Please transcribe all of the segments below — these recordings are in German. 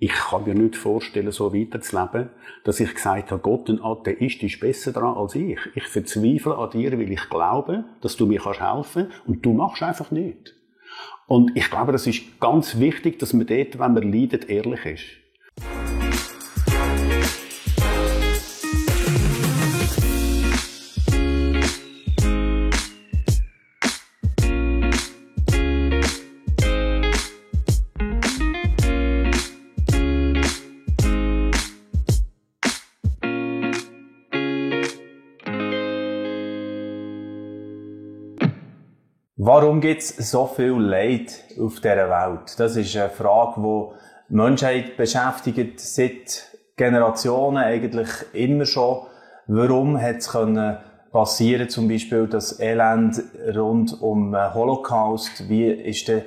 Ich kann mir nicht vorstellen, so weiterzuleben, dass ich gesagt habe, Gott, ein Atheist ist besser dran als ich. Ich verzweifle an dir, weil ich glaube, dass du mir helfen kannst und du machst einfach nichts. Und ich glaube, das ist ganz wichtig, dass man dort, wenn man leidet, ehrlich ist. Warum gibt es so viel Leid auf dieser Welt? Das ist eine Frage, die die Menschheit beschäftigt seit Generationen eigentlich immer schon. Warum hat es passieren, zum Beispiel das Elend rund um den Holocaust? Wie ist denn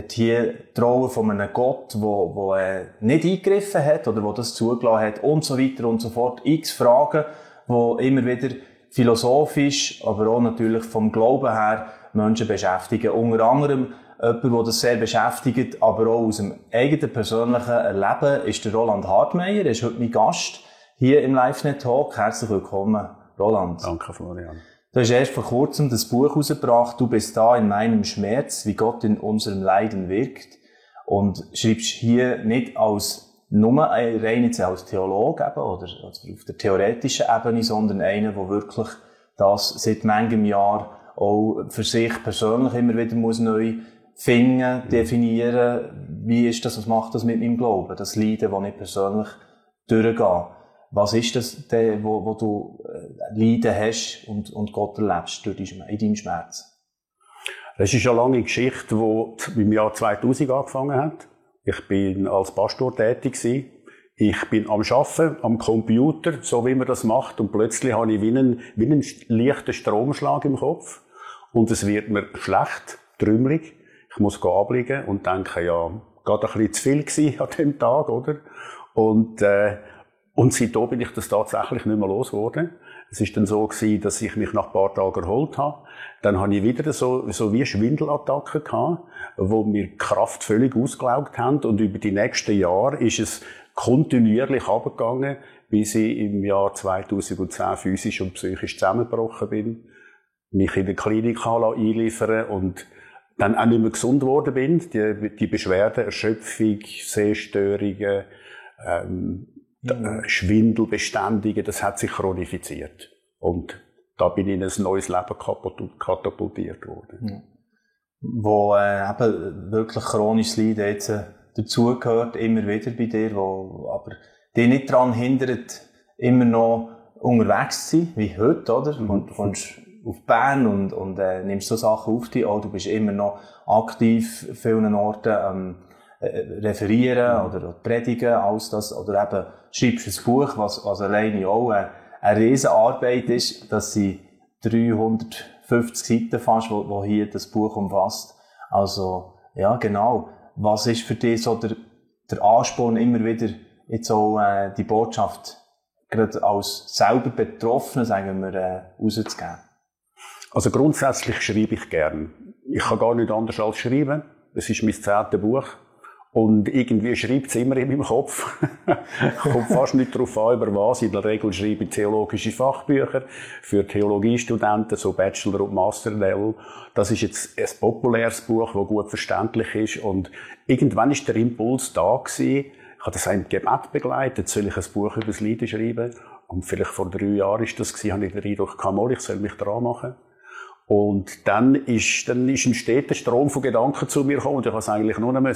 hier die Rolle von einem Gott, der nicht eingegriffen hat oder der das zugelassen hat und so weiter und so fort? X Fragen, die immer wieder philosophisch, aber auch natürlich vom Glauben her Menschen beschäftigen. Unter anderem jemand, der das sehr beschäftigt, aber auch aus dem eigenen persönlichen Erleben, ist der Roland Hartmeier. Er ist heute mein Gast hier im LiveNet Talk. Herzlich willkommen, Roland. Danke, Florian. Du hast erst vor kurzem das Buch herausgebracht, «Du bist da in meinem Schmerz, wie Gott in unserem Leiden wirkt». Und schreibst hier nicht nur rein jetzt als Theologe eben, oder auf der theoretischen Ebene, sondern einer, der wirklich das seit manchem Jahr auch für sich persönlich immer wieder muss neu finden, definieren, wie ist das, was macht das mit meinem Glauben, das Leiden, das ich persönlich durchgehe. Was ist das denn, wo du Leiden hast und Gott erlebst in deinem Schmerz? Das ist eine lange Geschichte, die im Jahr 2000 angefangen hat. Ich bin als Pastor tätig gewesen. Ich bin am Arbeiten, am Computer, so wie man das macht, und plötzlich habe ich wie einen leichten Stromschlag im Kopf. Und es wird mir schlecht, trümmelig. Ich muss abliegen und denke, ja, gerade ein bisschen zu viel gewesen an dem Tag, oder? Und seitdem bin ich das tatsächlich nicht mehr losgeworden. Es ist dann so gewesen, dass ich mich nach ein paar Tagen erholt habe. Dann habe ich wieder so wie Schwindelattacken gehabt, wo mir die Kraft völlig ausgelaugt haben. Und über die nächsten Jahre ist es kontinuierlich runtergegangen, bis ich im Jahr 2010 physisch und psychisch zusammengebrochen bin, mich in der Klinik einliefern und dann auch nicht mehr gesund geworden bin. Die Beschwerden, Erschöpfung, Sehstörungen, Schwindelbeständige, das hat sich chronifiziert. Und da bin ich in ein neues Leben katapultiert worden. Ja. Wo eben wirklich chronisches Leiden jetzt dazugehört, immer wieder bei dir, wo aber dich nicht daran hindert, immer noch unterwegs zu sein, wie heute, oder? Du kommst auf Bern und nimmst so Sachen auf dich, auch du bist immer noch aktiv auf vielen Orten referieren oder predigen, alles das, oder eben schreibst ein Buch, was alleine auch eine Riesenarbeit ist, dass sie 350 Seiten fast, wo hier das Buch umfasst. Also, ja, genau. Was ist für dich so der Ansporn, immer wieder jetzt auch die Botschaft gerade als selber Betroffener, sagen wir, rauszugeben? Also grundsätzlich schreibe ich gern. Ich kann gar nicht anders als schreiben. Es ist mein 10. Buch. Und irgendwie schreibt es immer in meinem Kopf. Kommt fast nicht darauf an, über was. In der Regel schreibe ich theologische Fachbücher für Theologiestudenten, so Bachelor- und Master-Level. Das ist jetzt ein populäres Buch, das gut verständlich ist. Und irgendwann ist der Impuls da gewesen. Ich habe das auch im Gebet begleitet. Soll ich ein Buch über das Leiden schreiben? Und vielleicht vor 3 Jahren ist das gewesen, habe ich den Eindruck gehabt, ich soll mich dran machen. Und dann ist ein steter Strom von Gedanken zu mir gekommen. Und ich habe es eigentlich nur noch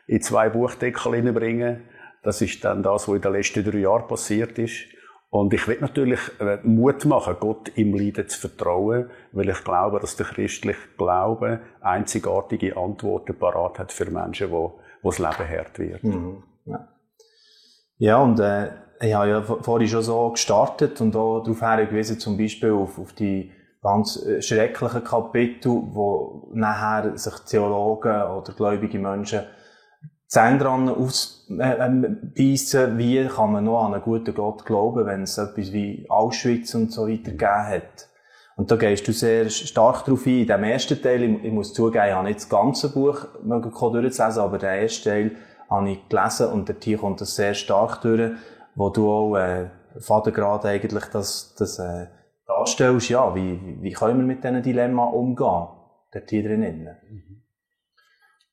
in 2 Buchdeckel hineinbringen. Das ist dann das, was in den letzten 3 Jahren passiert ist. Und ich will natürlich Mut machen, Gott im Leiden zu vertrauen, weil ich glaube, dass der christliche Glaube einzigartige Antworten parat hat für Menschen, wo das Leben hart wird. Mhm. Ja, und ich habe ja vorhin schon so gestartet und auch darauf hingewiesen, zum Beispiel auf die ganz schrecklichen Kapitel, wo nachher sich Theologen oder gläubige Menschen Zähne dran ausbeissen, wie kann man noch an einen guten Gott glauben, wenn es etwas wie Auschwitz und so weiter gegeben hat. Und da gehst du sehr stark darauf ein. In dem ersten Teil, ich muss zugeben, ich habe nicht das ganze Buch durchzulesen, aber den ersten Teil habe ich gelesen und dort hier kommt das sehr stark durch, wo du auch Vatergrad eigentlich das darstellst. Ja, wie können wir mit diesen Dilemma umgehen, dort hier drinnen?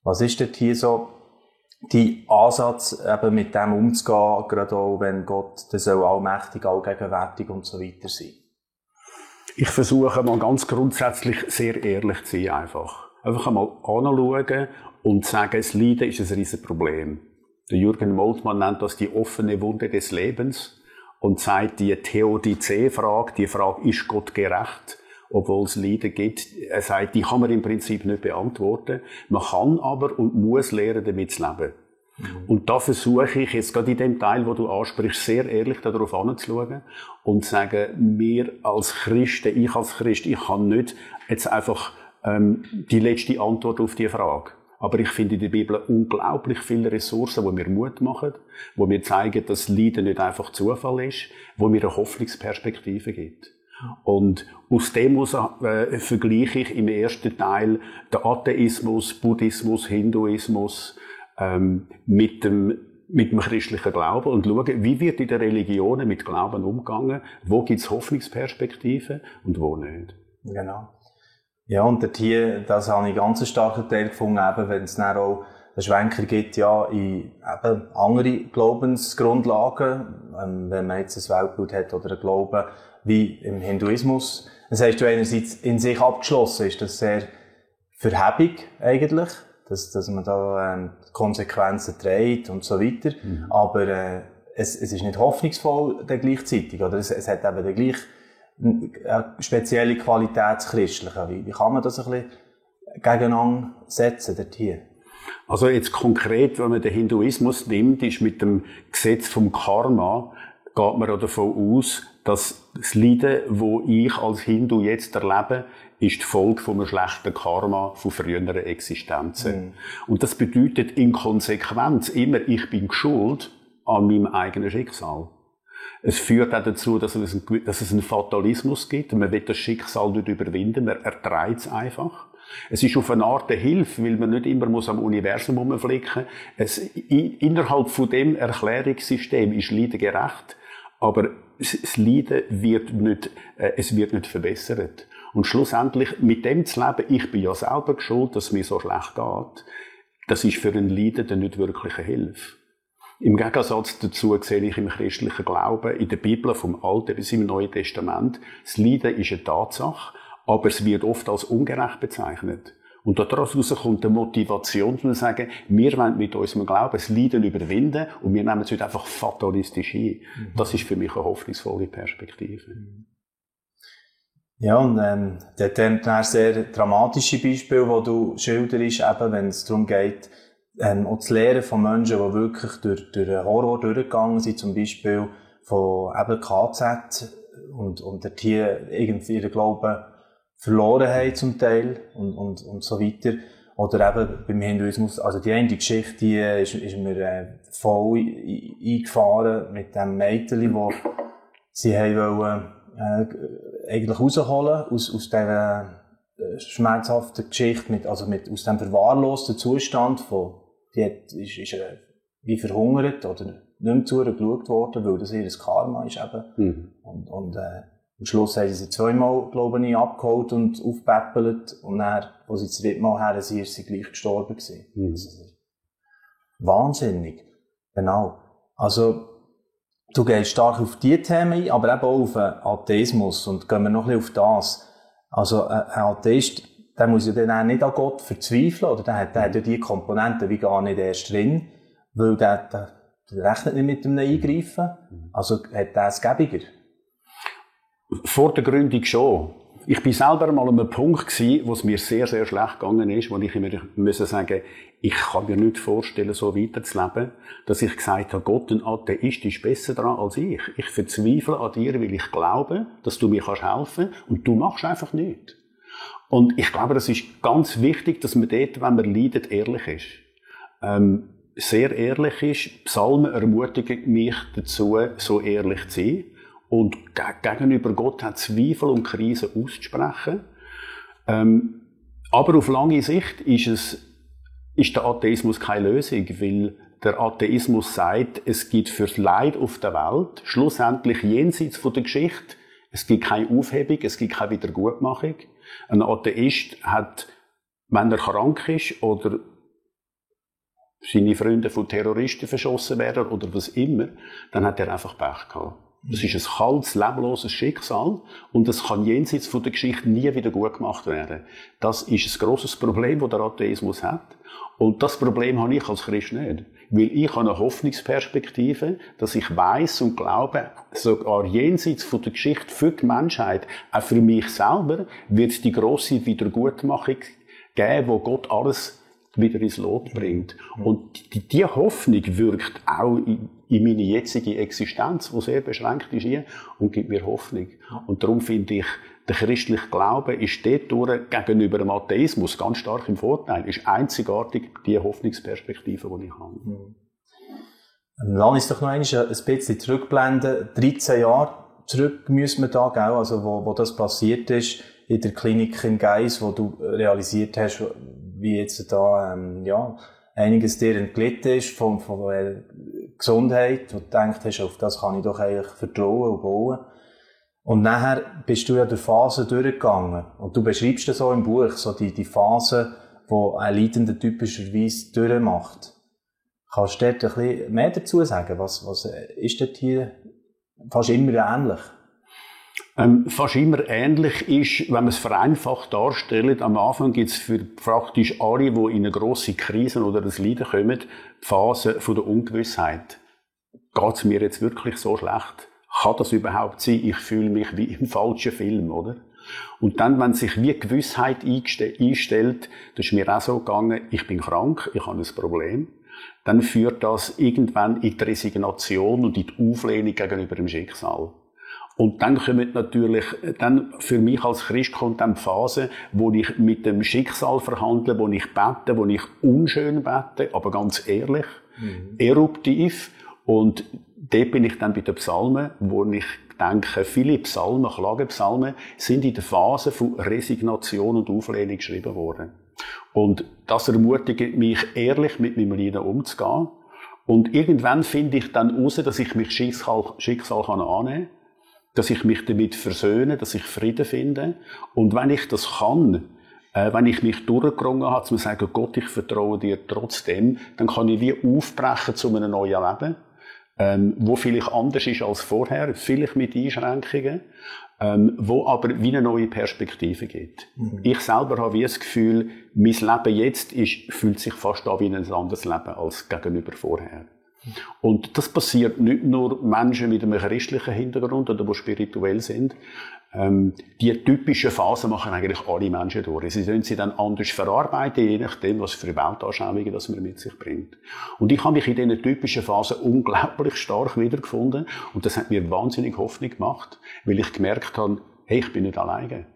Was ist dort hier so dein Ansatz, eben mit dem umzugehen, gerade auch wenn Gott, der soll allmächtig, allgegenwärtig und so weiter sein? Ich versuche mal ganz grundsätzlich sehr ehrlich zu sein, einfach. Einfach einmal anschauen und sagen, das Leiden ist ein Riesenproblem. Der Jürgen Moltmann nennt das die offene Wunde des Lebens und sagt, die Theodizee-Frage, die Frage, ist Gott gerecht, obwohl es Leiden gibt, er sagt, die kann man im Prinzip nicht beantworten. Man kann aber und muss lernen, damit zu leben. Und da versuche ich jetzt gerade in dem Teil, wo du ansprichst, sehr ehrlich darauf anzuschauen und zu sagen, wir als Christen, ich als Christ, ich kann nicht jetzt einfach die letzte Antwort auf die Frage. Aber ich finde in der Bibel unglaublich viele Ressourcen, die mir Mut machen, wo mir zeigen, dass Leiden nicht einfach Zufall ist, wo mir eine Hoffnungsperspektive gibt. Und aus dem vergleiche ich im ersten Teil den Atheismus, Buddhismus, Hinduismus mit dem christlichen Glauben und schaue, wie wird in den Religionen mit Glauben umgegangen, wo gibt es Hoffnungsperspektiven und wo nicht. Genau. Ja, und dort hier, das habe ich einen ganz starken Teil gefunden, eben, wenn es dann auch einen Schwenker gibt, ja, in eben andere Glaubensgrundlagen, wenn man jetzt ein Weltbild hat oder einen Glauben, wie im Hinduismus. Das heißt, du einerseits in sich abgeschlossen ist, das sehr verhebig eigentlich, dass man da Konsequenzen trägt und so weiter. Aber es ist nicht hoffnungsvoll dann gleichzeitig, oder? Es hat eben dann gleich eine spezielle Qualität christliche. Wie kann man das ein bisschen gegeneinander setzen dort hier? Also jetzt konkret, wenn man den Hinduismus nimmt, ist mit dem Gesetz vom Karma, geht man auch davon aus, dass das Leiden, das ich als Hindu jetzt erlebe, ist die Folge von einem schlechten Karma von früheren Existenzen. Und das bedeutet in Konsequenz immer, ich bin schuld an meinem eigenen Schicksal. Es führt auch dazu, dass es einen Fatalismus gibt. Man will das Schicksal nicht überwinden, man erträgt es einfach. Es ist auf eine Art eine Hilfe, weil man nicht immer am Universum herumflicken muss. Innerhalb von dem Erklärungssystem ist Leiden gerecht, aber das Leiden wird nicht verbessert. Und schlussendlich mit dem zu leben, ich bin ja selber schuld, dass es mir so schlecht geht, das ist für einen Leidenden nicht wirklich eine Hilfe. Im Gegensatz dazu sehe ich im christlichen Glauben, in der Bibel, vom Alten bis im Neuen Testament, das Leiden ist eine Tatsache, aber es wird oft als ungerecht bezeichnet. Und daraus kommt eine Motivation, zu sagen, wir wollen mit unserem Glauben das Leiden überwinden und wir nehmen es nicht einfach fatalistisch hin. Das ist für mich eine hoffnungsvolle Perspektive. Ja, und dort ein sehr dramatische Beispiel, wo du schilderst, eben, wenn es darum geht, auch zu lernen von Menschen, die wirklich durch den Horror durchgegangen sind, zum Beispiel von eben KZ und dort hier irgendwie ihren Glauben verloren haben zum Teil und so weiter. Oder eben beim Hinduismus, also die eine Geschichte, die ist mir voll eingefahren mit dem Mädchen, wo sie wollen eigentlich rausholen aus dieser schmerzhaften Geschichte, aus dem verwahrlosten Zustand von, ist wie verhungert oder nicht mehr zu ihr geschaut worden, weil das ihr Karma ist eben. Und am Schluss haben sie sie zweimal, glaube ich, abgeholt und aufgepäppelt. Und dann, als sie das dritte Mal her sind, ist sie gleich gestorben gewesen. Also, wahnsinnig. Genau. Also, du gehst stark auf diese Themen ein, aber eben auch auf den Atheismus. Und gehen wir noch ein bisschen auf das. Also, ein Atheist, der muss ja dann auch nicht an Gott verzweifeln, oder? Der hat ja die Komponenten wie gar nicht erst drin, weil der rechnet nicht mit einem Eingreifen. Also, hat der es gäbiger. Vor der Gründung schon. Ich bin selber mal an einem Punkt gewesen, wo es mir sehr, sehr schlecht gegangen ist, wo ich immer müssen sagen, ich kann mir nicht vorstellen, so weiterzuleben, dass ich gesagt habe, Gott, ein Atheist ist besser dran als ich. Ich verzweifle an dir, weil ich glaube, dass du mir helfen kannst und du machst einfach nichts. Und ich glaube, das ist ganz wichtig, dass man dort, wenn man leidet, ehrlich ist. Sehr ehrlich ist. Psalmen ermutigen mich dazu, so ehrlich zu sein. Und gegenüber Gott hat Zweifel und Krisen auszusprechen. Aber auf lange Sicht ist der Atheismus keine Lösung, weil der Atheismus sagt, es gibt fürs Leid auf der Welt, schlussendlich jenseits von der Geschichte, es gibt keine Aufhebung, es gibt keine Wiedergutmachung. Ein Atheist hat, wenn er krank ist oder seine Freunde von Terroristen verschossen werden oder was immer, dann hat er einfach Pech gehabt. Das ist ein kaltes, lebloses Schicksal und es kann jenseits von der Geschichte nie wieder gut gemacht werden. Das ist ein grosses Problem, das der Atheismus hat. Und das Problem habe ich als Christ nicht. Weil ich habe eine Hoffnungsperspektive, dass ich weiss und glaube, sogar jenseits von der Geschichte für die Menschheit, auch für mich selber, wird es die grosse Wiedergutmachung geben, wo Gott alles wieder ins Lot bringt. Und die Hoffnung wirkt auch in meine jetzige Existenz, die sehr beschränkt ist hier, und gibt mir Hoffnung. Und darum finde ich, der christliche Glaube ist dort gegenüber dem Atheismus ganz stark im Vorteil, ist einzigartig die Hoffnungsperspektive, die ich habe. Lass uns doch noch ein bisschen zurückblenden. 13 Jahre zurück müssen wir da, gell? Also wo das passiert ist, in der Klinik in Geis, wo du realisiert hast, wie jetzt da, einiges dir entglitten ist von der Gesundheit, wo du gedacht hast, auf das kann ich doch eigentlich vertrauen und bauen. Und nachher bist du ja durch Phasen durchgegangen. Und du beschreibst das so im Buch, so die Phasen, die ein Leidender typischerweise durchmacht. Kannst du dort ein bisschen mehr dazu sagen? Was ist dort hier fast immer ähnlich? Fast immer ähnlich ist, wenn man es vereinfacht darstellt, am Anfang gibt es für praktisch alle, die in eine grosse Krise oder ein Leiden kommen, die Phase von der Ungewissheit. Geht es mir jetzt wirklich so schlecht? Kann das überhaupt sein? Ich fühle mich wie im falschen Film, oder? Und dann, wenn sich wie Gewissheit einstellt, das ist mir auch so gegangen, ich bin krank, ich habe ein Problem, dann führt das irgendwann in die Resignation und in die Auflehnung gegenüber dem Schicksal. Und dann kommt natürlich, für mich als Christ kommt dann die Phase, wo ich mit dem Schicksal verhandle, wo ich bete, wo ich unschön bete, aber ganz ehrlich, eruptiv. Und dort bin ich dann bei den Psalmen, wo ich denke, viele Psalmen, Klagepsalmen, sind in der Phase von Resignation und Auflehnung geschrieben worden. Und das ermutigt mich, ehrlich mit meinem Leiden umzugehen. Und irgendwann finde ich dann heraus, dass ich mich Schicksal annehmen kann, dass ich mich damit versöhne, dass ich Frieden finde. Und wenn ich das kann, wenn ich mich durchgerungen habe, zu sagen, Gott, ich vertraue dir trotzdem, dann kann ich wie aufbrechen zu einem neuen Leben, wo vielleicht anders ist als vorher, vielleicht mit Einschränkungen, wo aber wie eine neue Perspektive gibt. Ich selber habe wie das Gefühl, mein Leben jetzt fühlt sich fast an wie ein anderes Leben als gegenüber vorher. Und das passiert nicht nur Menschen mit einem christlichen Hintergrund oder die spirituell sind. Die typischen Phasen machen eigentlich alle Menschen durch. Sie sollen sie dann anders verarbeiten, je nachdem, was für Weltanschauungen das man mit sich bringt. Und ich habe mich in diesen typischen Phasen unglaublich stark wiedergefunden. Und das hat mir wahnsinnig Hoffnung gemacht, weil ich gemerkt habe, hey, ich bin nicht alleine.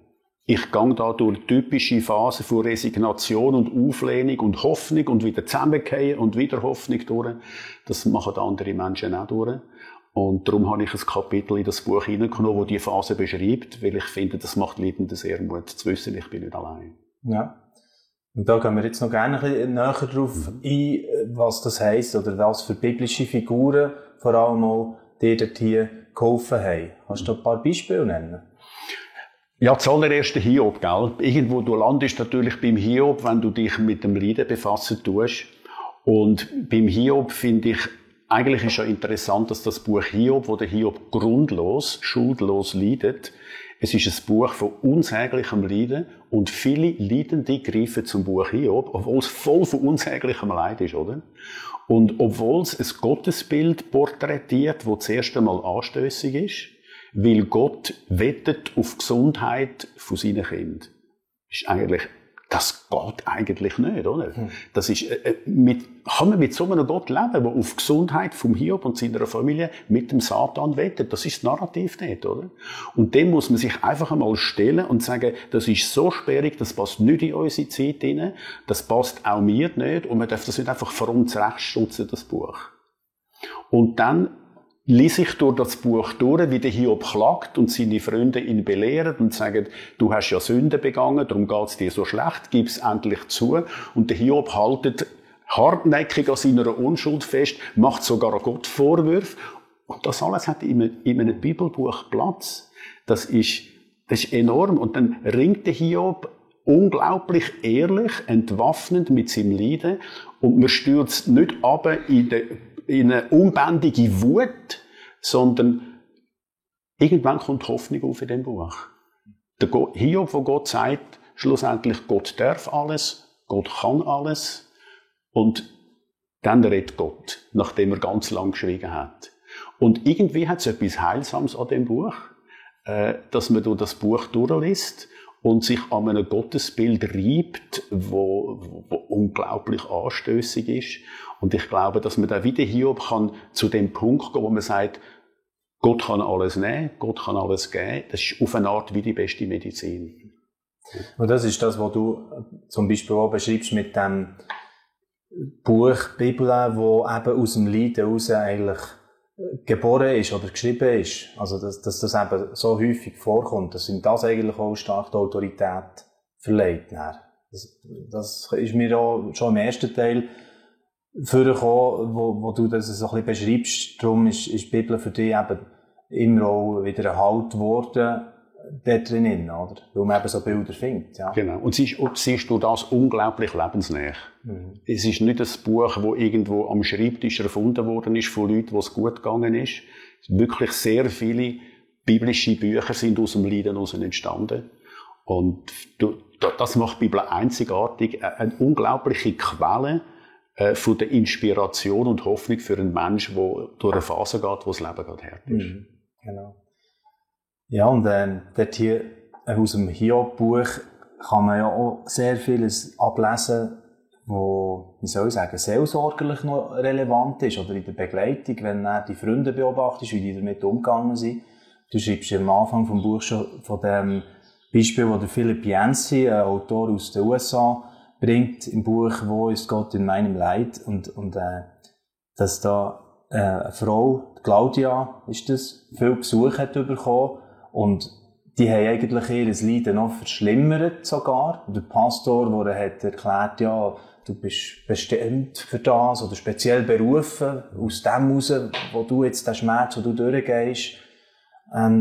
Ich gehe da durch typische Phasen von Resignation und Auflehnung und Hoffnung und wieder zusammengehen und wieder Hoffnung durch. Das machen andere Menschen auch durch. Und darum habe ich ein Kapitel in das Buch hineingenommen, das diese Phase beschreibt, weil ich finde, das macht Leidenden sehr Mut, zu wissen, ich bin nicht allein. Ja. Und da gehen wir jetzt noch gerne ein bisschen näher darauf ein, was das heisst oder was für biblische Figuren vor allem auch dir dort hier geholfen haben. Kannst du ein paar Beispiele nennen? Ja, zuallererst Hiob, gell? Irgendwo, du landest natürlich beim Hiob, wenn du dich mit dem Leiden befassen tust. Und beim Hiob finde ich, eigentlich ist ja interessant, dass das Buch Hiob, wo der Hiob grundlos, schuldlos leidet, es ist ein Buch von unsäglichem Leiden und viele Leidende greifen zum Buch Hiob, obwohl es voll von unsäglichem Leid ist, oder? Und obwohl es ein Gottesbild porträtiert, das zuerst einmal anstössig ist, weil Gott wettet auf die Gesundheit von seinen Kindern. Das geht eigentlich nicht, oder? Das ist, kann man mit so einem Gott leben, der auf die Gesundheit vom Hiob und seiner Familie mit dem Satan wettet? Das ist das Narrativ nicht, oder? Und dem muss man sich einfach einmal stellen und sagen, das ist so sperrig, das passt nicht in unsere Zeit hinein, das passt auch mir nicht, und man darf das nicht einfach vor uns zurechtstutzen, das Buch. Und dann lies ich durch das Buch durch, wie der Hiob klagt und seine Freunde ihn belehren und sagen, du hast ja Sünde begangen, darum geht's dir so schlecht, gib's endlich zu. Und der Hiob hartnäckig an seiner Unschuld fest, macht sogar Gott Vorwürfe. Und das alles hat in einem Bibelbuch Platz. Das ist enorm. Und dann ringt der Hiob unglaublich ehrlich, entwaffnend mit seinem Leiden. Und man stürzt nicht runter in eine unbändige Wut, sondern irgendwann kommt Hoffnung auf in dem Buch. Der Hiob, wo Gott sagt, schlussendlich, Gott darf alles, Gott kann alles. Und dann redet Gott, nachdem er ganz lang geschwiegen hat. Und irgendwie hat es etwas Heilsames an dem Buch, dass man durch das Buch durchliest und sich an einem Gottesbild reibt, wo unglaublich anstössig ist. Und ich glaube, dass man da wieder Hiob kann zu dem Punkt gehen, wo man sagt, Gott kann alles nehmen, Gott kann alles geben. Das ist auf eine Art wie die beste Medizin. Und das ist das, was du zum Beispiel auch beschreibst mit dem Buch Bibel, wo eben aus dem Leiden heraus eigentlich geboren ist oder geschrieben ist. Also, dass das eben so häufig vorkommt, dass ihm das eigentlich auch stark die Autorität verleiht. Das ist mir auch schon im ersten Teil vorgekommen, wo du das so ein bisschen beschreibst. Darum ist die Bibel für dich eben immer auch wieder ein Halt geworden, dort drinnen, oder? Weil man eben so Bilder findet, ja. Genau. Und siehst du das unglaublich lebensnah. Mhm. Es ist nicht ein Buch, das irgendwo am Schreibtisch erfunden worden ist von Leuten, wo es gut gegangen ist. Wirklich sehr viele biblische Bücher sind aus dem Leiden heraus entstanden. Und das macht die Bibel einzigartig. Eine unglaubliche Quelle von der Inspiration und Hoffnung für einen Menschen, der durch eine Phase geht, wo das Leben gerade hart ist. Mhm. Genau. Ja, und dort hier aus dem Hiob-Buch kann man ja auch sehr vieles ablesen, wo, wie soll ich sagen, seelsorgerlich noch relevant ist, oder in der Begleitung, wenn du die Freunde beobachtest, wie die damit umgegangen sind. Du schreibst am Anfang vom Buch schon von dem Beispiel, wo der Philip Yancey, ein Autor aus den USA, bringt im Buch «Wo ist Gott in meinem Leid?» und dass da eine Frau, Claudia, ist das, viel Besuch hat bekommen und die haben eigentlich ihr Leiden noch verschlimmert sogar. Und der Pastor, der hat erklärt, ja, du bist bestimmt für das oder speziell berufen, aus dem heraus, wo du jetzt den Schmerz, wo du durchgehst,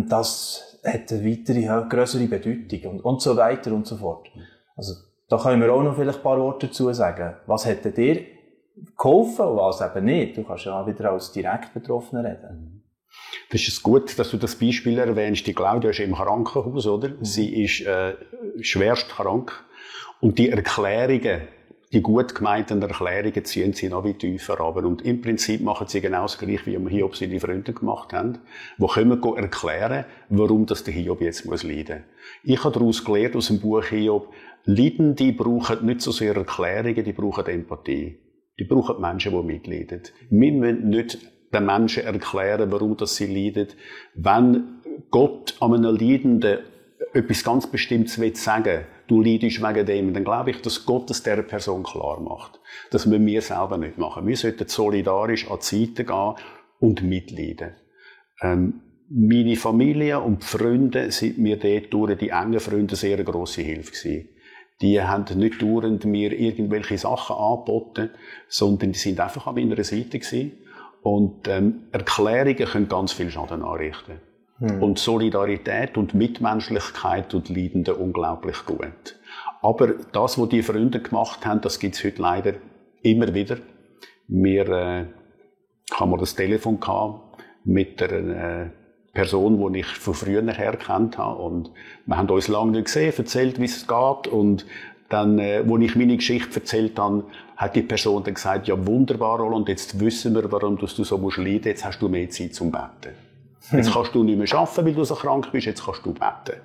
das hat eine weitere, grössere Bedeutung und so weiter und so fort. Also, da können wir auch noch vielleicht ein paar Worte dazu sagen. Was hat dir geholfen und was eben nicht? Du kannst ja wieder als direkt Betroffener reden. Das ist gut, dass du das Beispiel erwähnst. Die Claudia ist im Krankenhaus, oder? Mhm. Sie ist schwerst krank. Und die Erklärungen, die gut gemeinten Erklärungen, ziehen sie noch wie tiefer runter. Und im Prinzip machen sie genau das Gleiche, wie wir Hiob seine Freunde gemacht haben. Wo können wir erklären, warum das der Hiob jetzt leiden muss. Ich habe daraus gelernt, aus dem Buch Hiob, Leidende brauchen nicht so sehr Erklärungen, die brauchen Empathie. Die brauchen Menschen, die mitleiden. Wir müssen nicht den Menschen erklären, warum das sie leiden. Wenn Gott an einem Leidenden etwas ganz Bestimmtes sagen will, du leidest wegen dem, dann glaube ich, dass Gott es dieser Person klar macht. Das müssen wir selber nicht machen. Wir sollten solidarisch an die Seite gehen und mitleiden. Meine Familie und die Freunde sind mir dort durch die engen Freunde sehr eine grosse Hilfe gewesen. Die haben nicht dauernd mir irgendwelche Sachen angeboten, sondern die sind einfach an meiner Seite gewesen. Und Erklärungen können ganz viel Schaden anrichten. Und Solidarität und Mitmenschlichkeit tut Leidenden unglaublich gut. Aber das, was die Freunde gemacht haben, das gibt es heute leider immer wieder. Wir haben das Telefon gehabt mit einer Person, die ich von früher her kennt habe. Und wir haben uns lange nicht gesehen, erzählt, wie es geht. Und dann, wo ich meine Geschichte erzählt habe, hat die Person dann gesagt, ja wunderbar, Roland, jetzt wissen wir, warum du so leiden musst. Jetzt hast du mehr Zeit zum Beten. Jetzt kannst du nicht mehr arbeiten, weil du so krank bist, jetzt kannst du beten.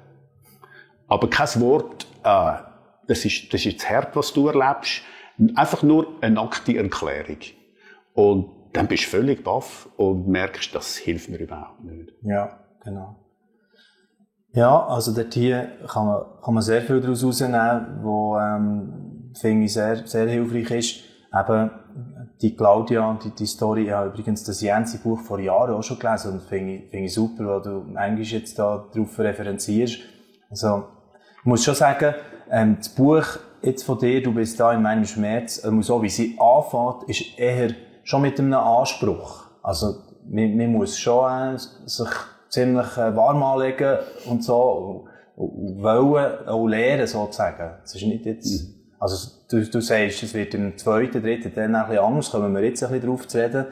Aber kein Wort, das ist jetzt hart, was du erlebst. Einfach nur eine nackte Erklärung. Und dann bist du völlig baff und merkst, das hilft mir überhaupt nicht. Ja, genau. Ja, also dort hier kann man sehr viel daraus herausnehmen, wo, finde ich, sehr, sehr hilfreich ist. Eben, die Claudia, die Story, ich habe übrigens das Yancey-Buch vor Jahren auch schon gelesen und finde ich super, weil du eigentlich jetzt da drauf referenzierst. Also, ich muss schon sagen, das Buch jetzt von dir, du bist da in meinem Schmerz, so wie sie anfängt, ist eher schon mit einem Anspruch. Also, man muss schon sich ziemlich warm anlegen und so, und wollen auch lernen, sozusagen. Es ist nicht jetzt, also, du sagst, es wird im zweiten, dritten Teil ein bisschen anders, kommen wir jetzt ein bisschen drauf zu reden.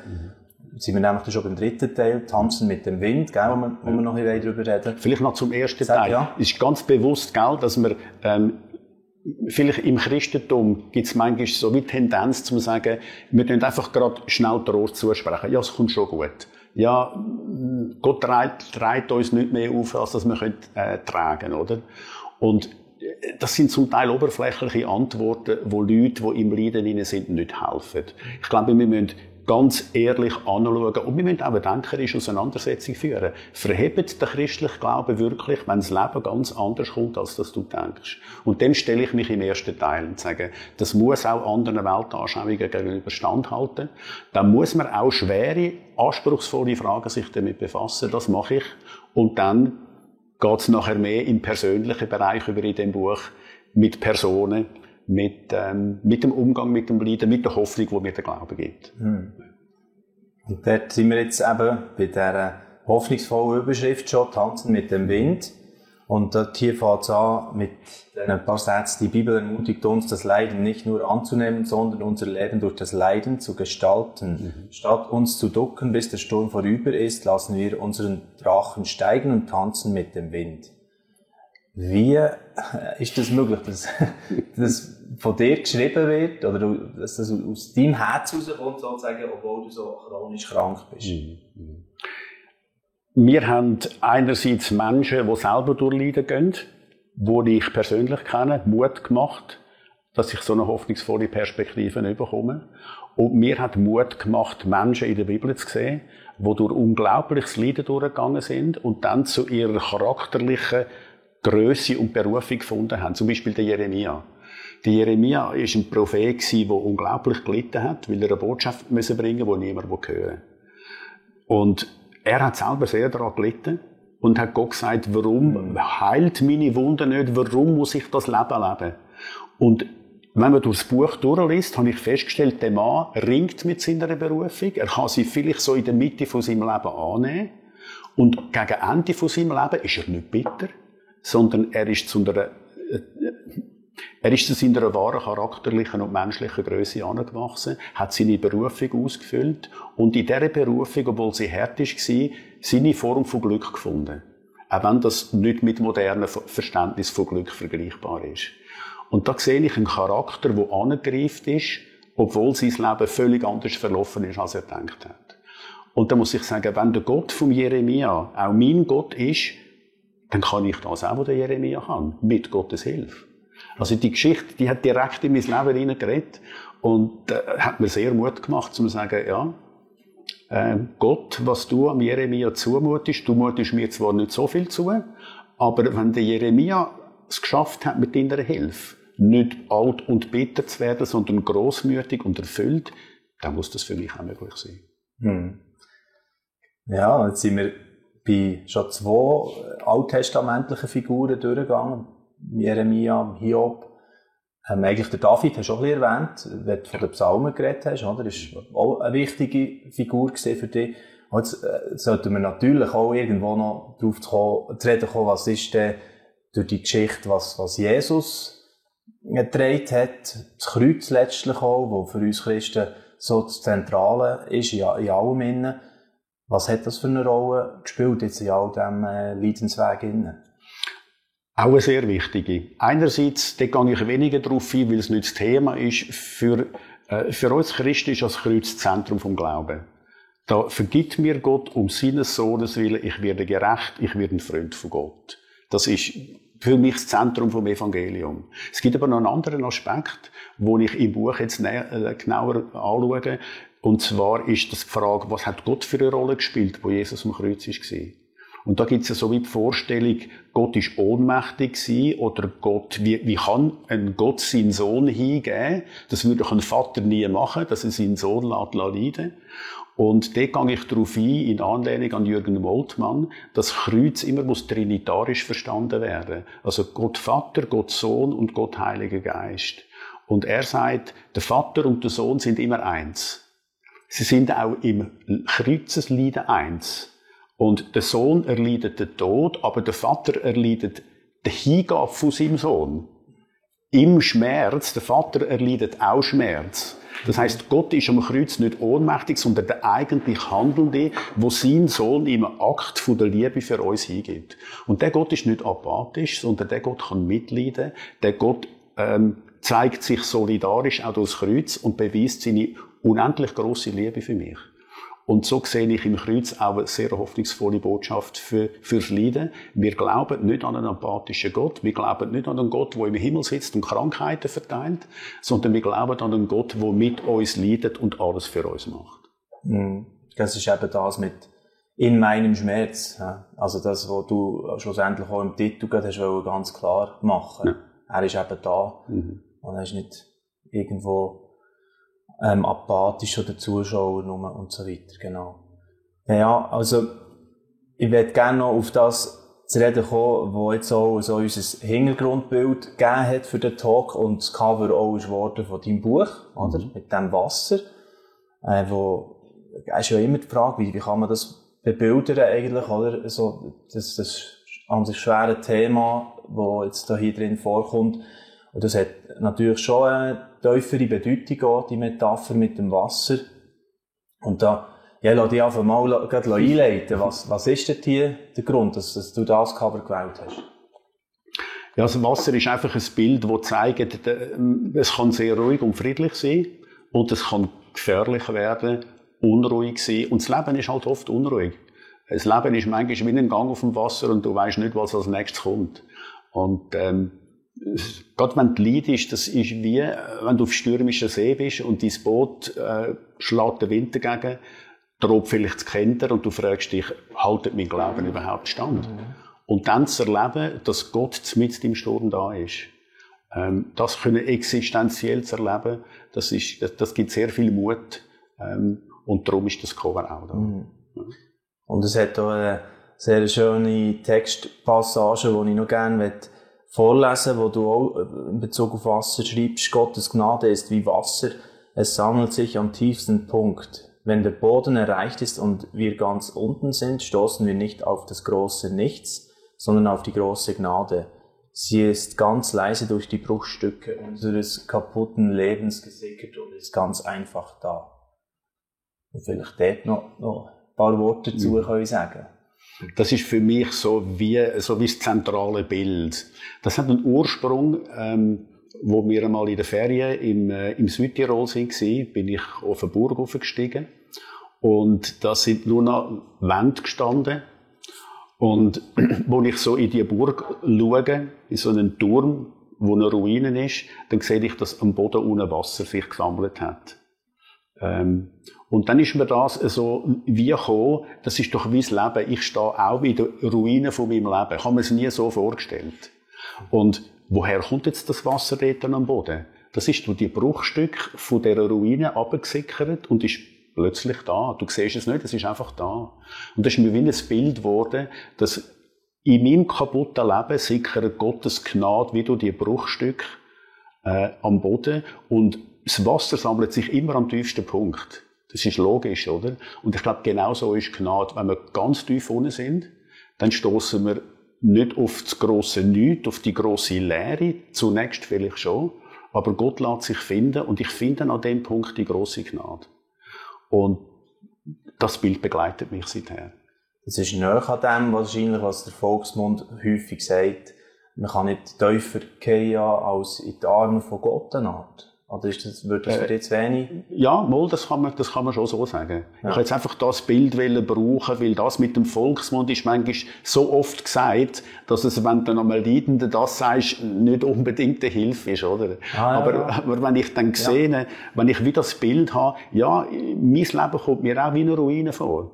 Sind wir nämlich schon beim dritten Teil, Tanzen mit dem Wind, gell, wo wir noch ein bisschen drüber reden. Vielleicht noch zum ersten Teil. Ja. Es ist ganz bewusst, gell, dass wir, vielleicht im Christentum gibt es manchmal so wie Tendenz zu sagen, wir können einfach gerade schnell Trost zusprechen. Ja, es kommt schon gut. Ja, Gott trägt uns nicht mehr auf, als dass wir tragen, oder? Und das sind zum Teil oberflächliche Antworten, wo Leute, die im Leiden sind, nicht helfen. Ich glaube, wir müssen ganz ehrlich anschauen und wir müssen auch eine denkerische Auseinandersetzung führen. Verhebt der christliche Glaube wirklich, wenn das Leben ganz anders kommt, als das du denkst? Und dann stelle ich mich im ersten Teil und sage, das muss auch anderen Weltanschauungen gegenüber standhalten. Dann muss man auch schwere, anspruchsvolle Fragen sich damit befassen. Das mache ich. Und dann geht es nachher mehr im persönlichen Bereich über in dem Buch mit Personen, mit dem Umgang mit dem Leiden, mit der Hoffnung, die mir der Glaube gibt. Und dort sind wir jetzt eben bei dieser hoffnungsvollen Überschrift schon, Tanzen mit dem Wind. Und dort hier fängt es an mit ein paar Sätzen. Die Bibel ermutigt uns, das Leiden nicht nur anzunehmen, sondern unser Leben durch das Leiden zu gestalten. Statt uns zu ducken, bis der Sturm vorüber ist, lassen wir unseren Drachen steigen und tanzen mit dem Wind. Wie ist das möglich, dass das von dir geschrieben wird, oder dass das aus deinem Herz rauskommt, sozusagen, obwohl du so chronisch krank bist? Wir haben einerseits Menschen, die selber durch Leiden gehen, die ich persönlich kenne, Mut gemacht, dass ich so eine hoffnungsvolle Perspektive bekomme. Und mir hat Mut gemacht, Menschen in der Bibel zu sehen, die durch unglaubliches Leiden durchgegangen sind und dann zu ihrer charakterlichen Grösse und Berufung gefunden haben. Zum Beispiel der Jeremia. Der Jeremia war ein Prophet, der unglaublich gelitten hat, weil er eine Botschaft bringen musste, die niemand hören will. Und er hat selber sehr daran gelitten und hat Gott gesagt, warum heilt meine Wunde nicht, warum muss ich das Leben leben? Und wenn man durchs Buch durchliest, habe ich festgestellt, der Mann ringt mit seiner Berufung, er kann sie vielleicht so in der Mitte von seinem Leben annehmen und gegen Ende von seinem Leben ist er nicht bitter, sondern er ist zu seiner wahren charakterlichen und menschlichen Grösse angewachsen, hat seine Berufung ausgefüllt und in dieser Berufung, obwohl sie hart war, seine Form von Glück gefunden. Auch wenn das nicht mit modernem Verständnis von Glück vergleichbar ist. Und da sehe ich einen Charakter, der angegriffen ist, obwohl sein Leben völlig anders verlaufen ist, als er gedacht hat. Und da muss ich sagen, wenn der Gott vom Jeremia auch mein Gott ist, dann kann ich das auch, was der Jeremia kann, mit Gottes Hilfe. Also die Geschichte, die hat direkt in mein Leben hineingeredet und hat mir sehr Mut gemacht, zu sagen, ja, Gott, was du am Jeremia zumutest, du mutest mir zwar nicht so viel zu, aber wenn der Jeremia es geschafft hat, mit deiner Hilfe nicht alt und bitter zu werden, sondern grossmütig und erfüllt, dann muss das für mich auch möglich sein. Ja, jetzt sind wir bei schon 2 alttestamentlichen Figuren durchgegangen. Jeremia, Hiob. Eigentlich der David hast du auch ein bisschen erwähnt, wenn du von den Psalmen geredet hast, oder? Das ist auch eine wichtige Figur für dich. Und jetzt sollten wir natürlich auch irgendwo noch darauf zu reden kommen, was ist denn durch die Geschichte, was Jesus getragen hat, das Kreuz letztlich auch, wo für uns Christen so das Zentrale ist, in allem innen. Was hat das für eine Rolle gespielt jetzt in all diesem Leidensweg innen? Auch eine sehr wichtige. Einerseits, da gehe ich weniger darauf ein, weil es nicht das Thema ist. Für uns Christen ist das Kreuz das Zentrum vom Glauben. Da vergibt mir Gott um seines Sohnes willen, ich werde gerecht, ich werde ein Freund von Gott. Das ist für mich das Zentrum vom Evangelium. Es gibt aber noch einen anderen Aspekt, den ich im Buch jetzt genauer anschaue. Und zwar ist das die Frage, was hat Gott für eine Rolle gespielt, wo Jesus am Kreuz war? Und da gibt es ja so wie die Vorstellung, Gott ist ohnmächtig gewesen, oder Gott, wie kann ein Gott seinen Sohn hingeben? Das würde doch ein Vater nie machen, dass er seinen Sohn leiden lässt. Und dort gehe ich darauf ein, in Anlehnung an Jürgen Moltmann, dass Kreuz immer muss trinitarisch verstanden werden. Also Gott Vater, Gott Sohn und Gott Heiliger Geist. Und er sagt, der Vater und der Sohn sind immer eins. Sie sind auch im Kreuzesleiden eins. Und der Sohn erleidet den Tod, aber der Vater erleidet den Hingabe von seinem Sohn. Im Schmerz, der Vater erleidet auch Schmerz. Das heisst, Gott ist am Kreuz nicht ohnmächtig, sondern der eigentlich Handelnde, wo sein Sohn im Akt von der Liebe für uns hingibt. Und der Gott ist nicht apathisch, sondern der Gott kann mitleiden. Der Gott zeigt sich solidarisch auch durchs Kreuz und beweist seine unendlich grosse Liebe für mich. Und so sehe ich im Kreuz auch eine sehr hoffnungsvolle Botschaft fürs Leiden. Wir glauben nicht an einen apathischen Gott. Wir glauben nicht an einen Gott, der im Himmel sitzt und Krankheiten verteilt, sondern wir glauben an einen Gott, der mit uns leidet und alles für uns macht. Das ist eben das mit in meinem Schmerz. Also das, was du schlussendlich auch im Titel hast, ganz klar machen. Ja. Er ist eben da. Und er ist nicht irgendwo apathisch oder Zuschauer nur und so weiter, genau. Ja, also, ich würde gerne noch auf das zu reden kommen, was jetzt auch so unser Hintergrundbild gegeben hat für den Talk und das Cover auch ist geworden von deinem Buch, oder? Mit dem Wasser. Wo, ist ja immer die Frage, wie kann man das bebildern eigentlich, oder? So, das an sich schwere Thema, das jetzt da hier drin vorkommt. Und das hat natürlich schon eine tiefere Bedeutung auch, die Metapher mit dem Wasser. Und da, ja, lass dich einfach mal gerade einleiten. Was ist denn hier der Grund, dass du das Cover gewählt hast? Ja, also Wasser ist einfach ein Bild, das zeigt, es kann sehr ruhig und friedlich sein und es kann gefährlich werden, unruhig sein. Und das Leben ist halt oft unruhig. Das Leben ist manchmal wie ein Gang auf dem Wasser und du weißt nicht, was als nächstes kommt. Und gerade wenn du leidest, das ist wie, wenn du auf stürmischen See bist und dein Boot schlägt den Wind dagegen, droht vielleicht das Kenter und du fragst dich, haltet mein Glauben überhaupt stand? Und dann zu erleben, dass Gott mitten im Sturm da ist. Das können existenziell zu erleben, das gibt sehr viel Mut. Und darum ist das Cover auch da. Ja. Und es hat auch eine sehr schöne Textpassage, die ich noch gerne vorlesen, wo du auch in Bezug auf Wasser schreibst, Gottes Gnade ist wie Wasser, es sammelt sich am tiefsten Punkt. Wenn der Boden erreicht ist und wir ganz unten sind, stoßen wir nicht auf das große Nichts, sondern auf die große Gnade. Sie ist ganz leise durch die Bruchstücke unseres kaputten Lebens gesickert und ist ganz einfach da. Und vielleicht dort noch ein paar Worte dazu können sagen. Das ist für mich so wie das zentrale Bild. Das hat einen Ursprung, wo wir einmal in der Ferien im Südtirol waren, bin ich auf eine Burg hochgestiegen. Und da sind nur noch Wände gestanden. Und wo ich so in die Burg schaue, in so einen Turm, wo eine Ruine ist, dann sehe ich, dass am Boden unten Wasser sich gesammelt hat. Und dann ist mir das so wie gekommen, das ist doch wie das Leben. Ich stehe auch in der Ruine von meinem Leben. Ich habe mir es nie so vorgestellt. Und woher kommt jetzt das Wasser dort am Boden? Das ist durch die Bruchstücke von dieser Ruine runtergesickert und ist plötzlich da. Du siehst es nicht, es ist einfach da. Und das ist mir wie ein Bild geworden, dass in meinem kaputten Leben sickert Gottes Gnade wie durch die Bruchstücke am Boden und das Wasser sammelt sich immer am tiefsten Punkt. Das ist logisch, oder? Und ich glaube, genau so ist Gnade. Wenn wir ganz tief unten sind, dann stoßen wir nicht auf das grosse Nichts, auf die grosse Leere, zunächst vielleicht schon, aber Gott lässt sich finden und ich finde an dem Punkt die grosse Gnade. Und das Bild begleitet mich seither. Das ist näher an dem, wahrscheinlich, was der Volksmund häufig sagt, man kann nicht tiefer gehen als in die Arme von Gott eine Art. Oder wird das für dich zu wenig? Ja, mal, das kann man schon so sagen. Ja. Ich wollte jetzt einfach das Bild brauchen, weil das mit dem Volksmund ist manchmal so oft gesagt, dass es, wenn du einmal Leidenden das sagst, nicht unbedingt eine Hilfe ist, oder? Aber wenn ich dann sehe, wenn ich wieder das Bild habe, ja, mein Leben kommt mir auch wie eine Ruine vor.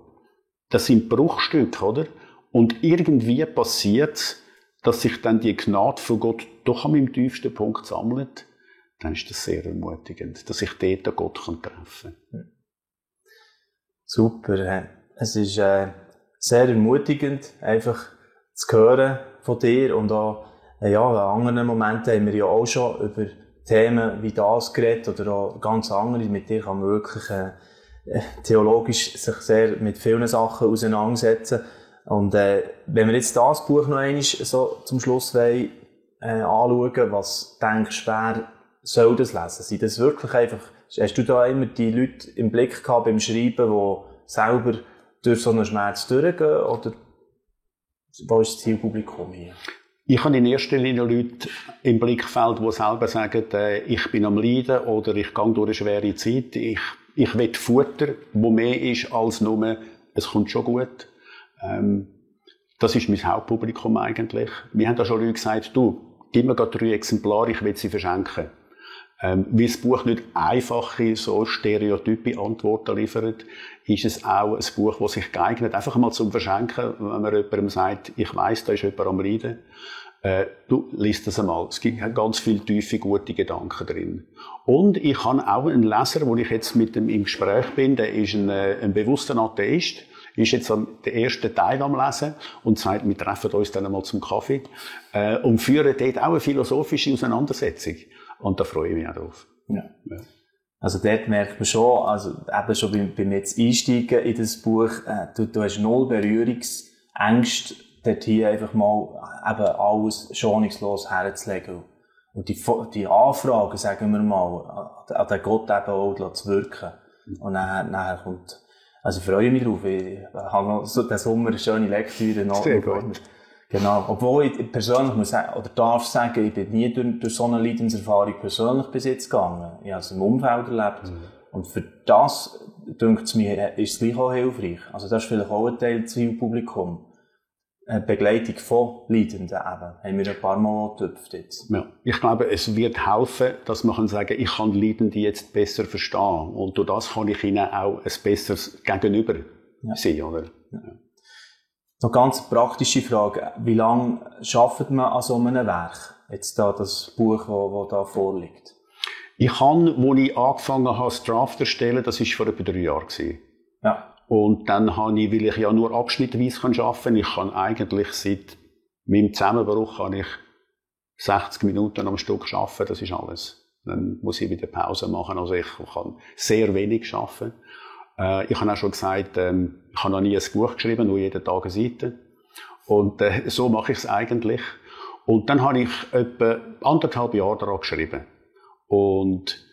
Das sind Bruchstücke, oder? Und irgendwie passiert es, dass sich dann die Gnade von Gott doch am tiefsten Punkt sammelt. Dann ist das sehr ermutigend, dass ich dort Gott treffen kann. Super. Es ist sehr ermutigend, einfach zu hören von dir. Und auch ja, in anderen Momenten haben wir ja auch schon über Themen wie das geredet oder auch ganz andere. Mit dir kann man wirklich theologisch sich sehr mit vielen Sachen auseinandersetzen. Und wenn wir jetzt das Buch noch einmal so zum Schluss wollen, anschauen, was denkst du, wer soll das lesen? Sind das wirklich einfach, hast du da immer die Leute im Blick gehabt beim Schreiben, die selber durch so einen Schmerz durchgehen, oder wo ist das Zielpublikum hier? Ich habe in erster Linie Leute im Blickfeld, die selber sagen, ich bin am Leiden oder ich gehe durch eine schwere Zeit. Ich will Futter, wo mehr ist als nur, es kommt schon gut. Das ist mein Hauptpublikum eigentlich. Wir haben da schon Leute gesagt, du, gib mir gerade 3 Exemplare, ich will sie verschenken. Weil das Buch nicht einfache, so stereotype Antworten liefert, ist es auch ein Buch, das sich geeignet, einfach mal zum Verschenken, wenn man jemandem sagt, ich weiss, da ist jemand am Leiden. Du, liest das einmal. Es gibt ganz viele tiefe, gute Gedanken drin. Und ich habe auch einen Leser, wo ich jetzt mit dem im Gespräch bin, der ist ein bewusster Atheist, ist jetzt den ersten Teil am Lesen und sagt, wir treffen uns dann einmal zum Kaffee, und führen dort auch eine philosophische Auseinandersetzung. Und da freue ich mich auch drauf. Ja. Ja. Also dort merkt man schon, also eben schon beim jetzt Einsteigen in das Buch, du hast 0 Berührungsängste, dort hier einfach mal eben alles schonungslos herzulegen. Und die Anfragen, sagen wir mal, an den Gott eben auch zu wirken. Und nachher kommt, also ich freue mich drauf, ich habe noch so den Sommer eine schöne Lektüre noch. Sehr gut. Genau. Obwohl ich persönlich muss sagen, oder darf sagen, ich bin nie durch so eine Leidenserfahrung persönlich bis jetzt gegangen. Ich habe es im Umfeld erlebt. Und für das, denkt es mir, ist es gleich auch hilfreich. Also das ist vielleicht auch ein Teil des Zielpublikums. Begleitung von Leidenden eben. Haben wir ein paar Mal getüpft jetzt. Ja. Ich glaube, es wird helfen, dass man kann sagen, ich kann Leidende jetzt besser verstehen. Und durch das kann ich ihnen auch ein besseres Gegenüber sehen, oder? Ja. Noch ganz praktische Frage. Wie lange arbeitet man an so einem Werk? Jetzt da das Buch, das da vorliegt. Ich habe, als ich angefangen habe, das Draft erstellen, das war vor etwa 3 Jahren. Ja. Und dann habe ich, weil ich ja nur abschnittweise arbeiten kann, ich kann eigentlich seit meinem Zusammenbruch kann ich 60 Minuten am Stück arbeiten, das ist alles. Dann muss ich wieder Pause machen, also ich kann sehr wenig arbeiten. Ich habe auch schon gesagt, ich habe noch nie ein Buch geschrieben, nur jeden Tag eine Seite. Und so mache ich es eigentlich. Und dann habe ich etwa 1,5 Jahre daran geschrieben. Und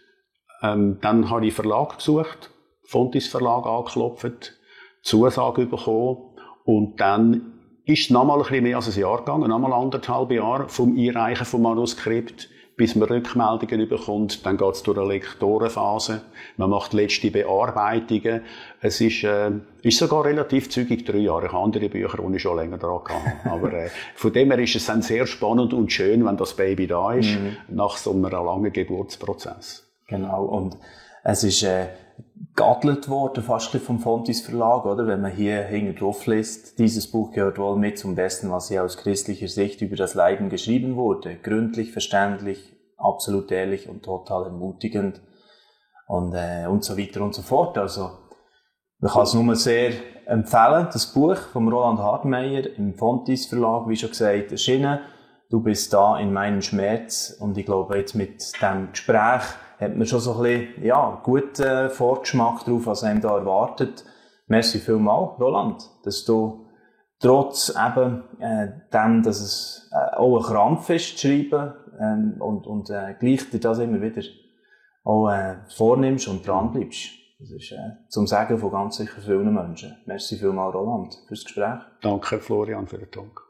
dann habe ich Verlag gesucht, Fontys Verlag angeklopft, Zusage bekommen. Und dann ist es nochmal ein bisschen mehr als ein Jahr gegangen, nochmal 1,5 Jahre vom Einreichen vom Manuskript, bis man Rückmeldungen bekommt. Dann geht es durch eine Lektorenphase. Man macht letzte Bearbeitungen. Es ist sogar relativ zügig 3 Jahre. Ich habe andere Bücher, die ich schon länger dran hatte. Aber von dem her ist es dann sehr spannend und schön, wenn das Baby da ist, nach so einem langen Geburtsprozess. Genau. Und es ist geadelt worden, fast vom Fontys Verlag, oder? Wenn man hier hinten drauf liest, dieses Buch gehört wohl mit zum Besten, was hier aus christlicher Sicht über das Leiden geschrieben wurde. Gründlich, verständlich, absolut ehrlich und total ermutigend. Und so weiter und so fort. Also, man kann es nur sehr empfehlen, das Buch von Roland Hartmeier im Fontys Verlag, wie schon gesagt, erschienen. Du bist da in meinem Schmerz. Und ich glaube, jetzt mit dem Gespräch hat man schon so ein bisschen, ja, guten Vorgeschmack drauf, was einem da erwartet. Merci vielmals, Roland, dass du trotz eben dem, dass es auch ein Krampf ist, zu schreiben, und gleich dir das immer wieder auch vornimmst und dranbleibst. Das ist zum Sagen von ganz sicher vielen Menschen. Merci vielmals, Roland, fürs Gespräch. Danke, Florian, für den Talk.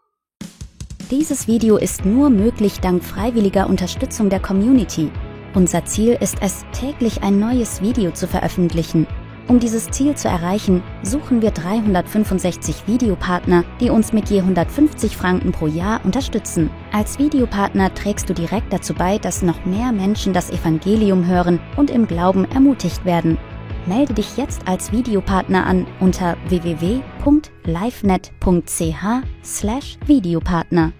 Dieses Video ist nur möglich dank freiwilliger Unterstützung der Community. Unser Ziel ist es, täglich ein neues Video zu veröffentlichen. Um dieses Ziel zu erreichen, suchen wir 365 Videopartner, die uns mit je 150 Franken pro Jahr unterstützen. Als Videopartner trägst du direkt dazu bei, dass noch mehr Menschen das Evangelium hören und im Glauben ermutigt werden. Melde dich jetzt als Videopartner an unter www.livenet.ch/Videopartner.